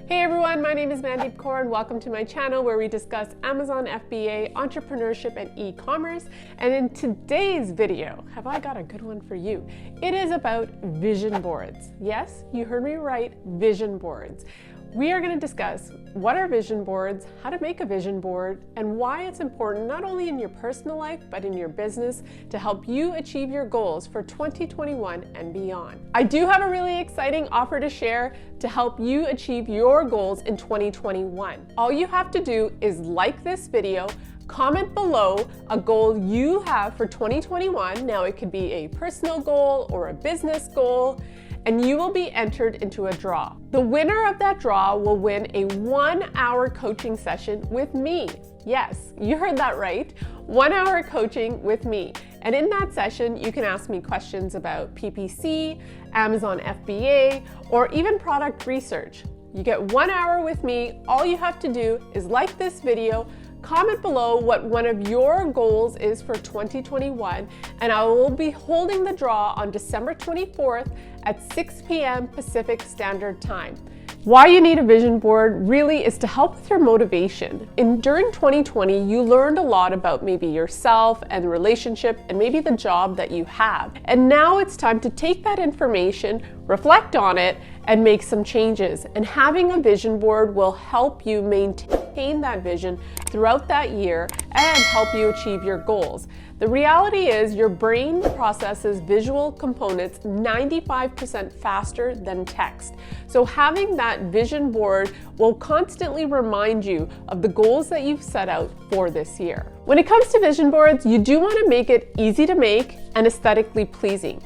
Hey everyone, my name is Mandeep Kaur and welcome to my channel where we discuss Amazon FBA, entrepreneurship, and e-commerce. And in today's video, have I got a good one for you? It is about vision boards. Yes, you heard me right, vision boards. We are going to discuss what are vision boards, how to make a vision board, and why it's important not only in your personal life, but in your business to help you achieve your goals for 2021 and beyond. I do have a really exciting offer to share to help you achieve your goals in 2021. All you have to do is like this video, comment below a goal you have for 2021. Now it could be a personal goal or a business goal, and you will be entered into a draw. The winner of that draw will win a 1-hour coaching session with me. Yes, you heard that right. 1-hour coaching with me. And in that session, you can ask me questions about PPC, Amazon FBA, or even product research. You get 1 hour with me. All you have to do is like this video, comment below what one of your goals is for 2021, and I will be holding the draw on December 24th at 6 p.m. Pacific Standard Time. Why you need a vision board really is to help with your motivation. During 2020, you learned a lot about maybe yourself and the relationship and maybe the job that you have. And now it's time to take that information, reflect on it, and make some changes. And having a vision board will help you maintain that vision throughout that year and help you achieve your goals. The reality is your brain processes visual components 95% faster than text. So having that vision board will constantly remind you of the goals that you've set out for this year. When it comes to vision boards, you do want to make it easy to make and aesthetically pleasing.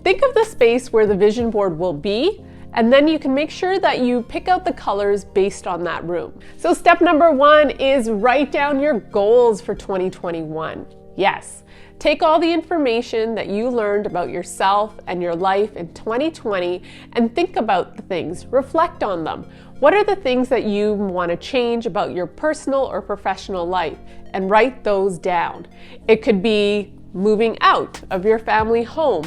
Think of the space where the vision board will be, and then you can make sure that you pick out the colors based on that room. So step number 1 is write down your goals for 2021. Yes, take all the information that you learned about yourself and your life in 2020 and think about the things, reflect on them. What are the things that you want to change about your personal or professional life? And write those down. It could be moving out of your family home,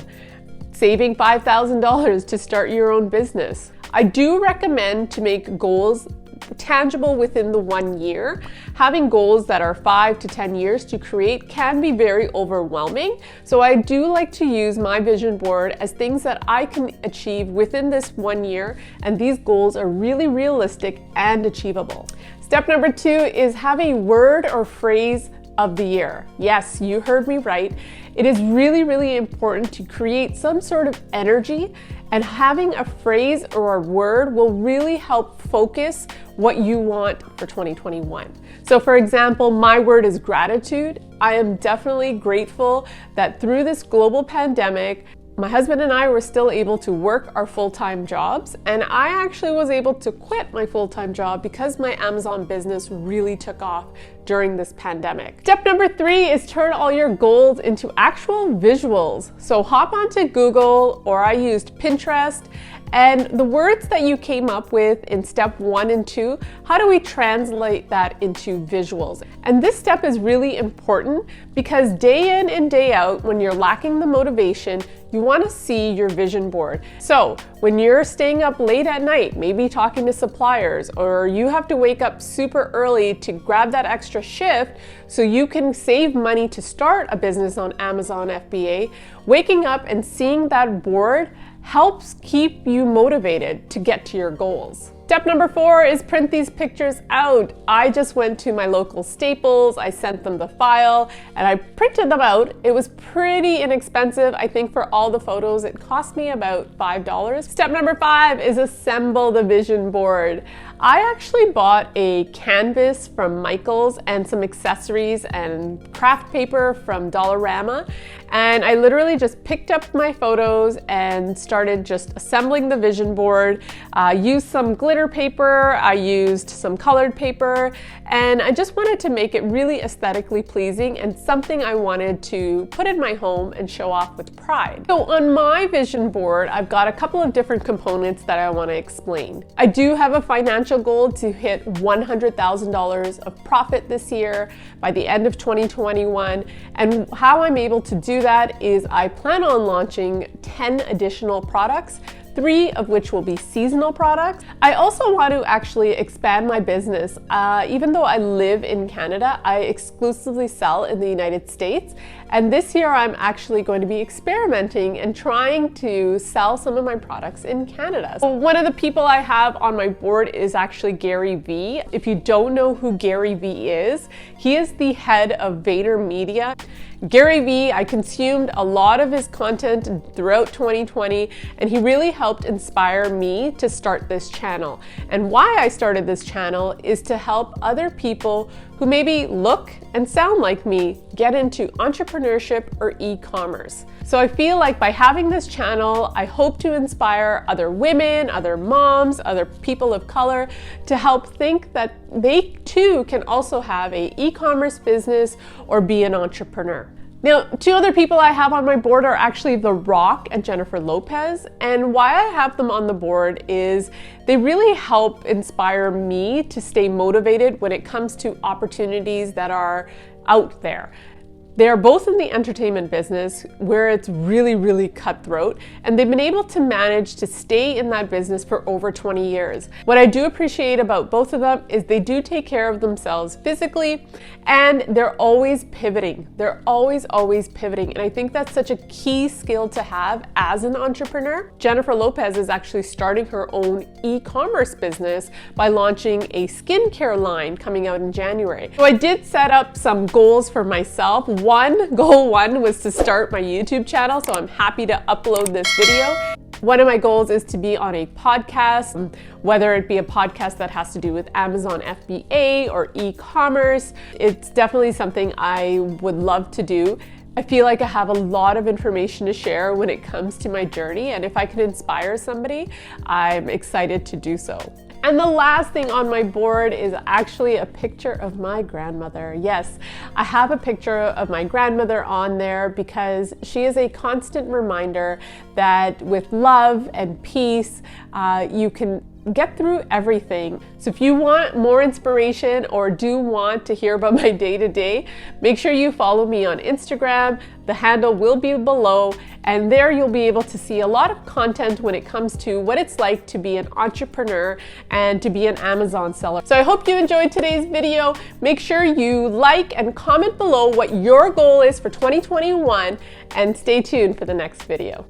saving $5,000 to start your own business. I do recommend to make goals tangible within the 1 year. Having goals that are 5 to 10 years to create can be very overwhelming. So I do like to use my vision board as things that I can achieve within this 1 year, and these goals are really realistic and achievable. Step number 2 is have a word or phrase of the year. Yes, you heard me right. It is really important to create some sort of energy, and having a phrase or a word will really help focus what you want for 2021. So for example, my word is gratitude. I am definitely grateful that through this global pandemic, my husband and I were still able to work our full-time jobs, and I actually was able to quit my full-time job because my Amazon business really took off during this pandemic. Step number 3 is turn all your goals into actual visuals. So hop onto Google, or I used Pinterest, and the words that you came up with in step 1 and 2, how do we translate that into visuals? And this step is really important because day in and day out, when you're lacking the motivation, you want to see your vision board. So when you're staying up late at night, maybe talking to suppliers, or you have to wake up super early to grab that extra shift so you can save money to start a business on Amazon FBA, waking up and seeing that board helps keep you motivated to get to your goals. Step number 4 is print these pictures out. I just went to my local Staples, I sent them the file, and I printed them out. It was pretty inexpensive. I think for all the photos, it cost me about $5. Step number 5 is assemble the vision board. I actually bought a canvas from Michael's and some accessories and craft paper from Dollarama, and I literally just picked up my photos and started just assembling the vision board. Used some glitter paper, I used some colored paper, and I just wanted to make it really aesthetically pleasing and something I wanted to put in my home and show off with pride. So on my vision board, I've got a couple of different components that I want to explain. I do have a financial goal to hit $100,000 of profit this year by the end of 2021, and how I'm able to do that is I plan on launching 10 additional products 3 of which will be seasonal products. I also want to actually expand my business. Even though I live in Canada, I exclusively sell in the United States. And this year I'm actually going to be experimenting and trying to sell some of my products in Canada. So one of the people I have on my board is actually Gary Vee. If you don't know who Gary Vee is, he is the head of VaynerMedia. Gary Vee, I consumed a lot of his content throughout 2020, and he really helped inspire me to start this channel. And why I started this channel is to help other people who maybe look and sound like me get into entrepreneurship or e-commerce. So I feel like by having this channel, I hope to inspire other women, other moms, other people of color to help think that they too can also have an e-commerce business or be an entrepreneur. Now, 2 other people I have on my board are actually The Rock and Jennifer Lopez. And why I have them on the board is they really help inspire me to stay motivated when it comes to opportunities that are out there. They are both in the entertainment business where it's really cutthroat, and they've been able to manage to stay in that business for over 20 years. What I do appreciate about both of them is they do take care of themselves physically, and they're always pivoting. They're always pivoting, and I think that's such a key skill to have as an entrepreneur. Jennifer Lopez is actually starting her own e-commerce business by launching a skincare line coming out in January. So I did set up some goals for myself. Goal one was to start my YouTube channel, so I'm happy to upload this video. One of my goals is to be on a podcast, whether it be a podcast that has to do with Amazon FBA or e-commerce. It's definitely something I would love to do. I feel like I have a lot of information to share when it comes to my journey, and if I can inspire somebody, I'm excited to do so. And the last thing on my board is actually a picture of my grandmother. Yes, I have a picture of my grandmother on there because she is a constant reminder that with love and peace, you can get through everything. So if you want more inspiration or do want to hear about my day-to-day, make sure you follow me on Instagram. The handle will be below, and there you'll be able to see a lot of content when it comes to what it's like to be an entrepreneur and to be an Amazon seller. So I hope you enjoyed today's video. Make sure you like and comment below what your goal is for 2021, and stay tuned for the next video.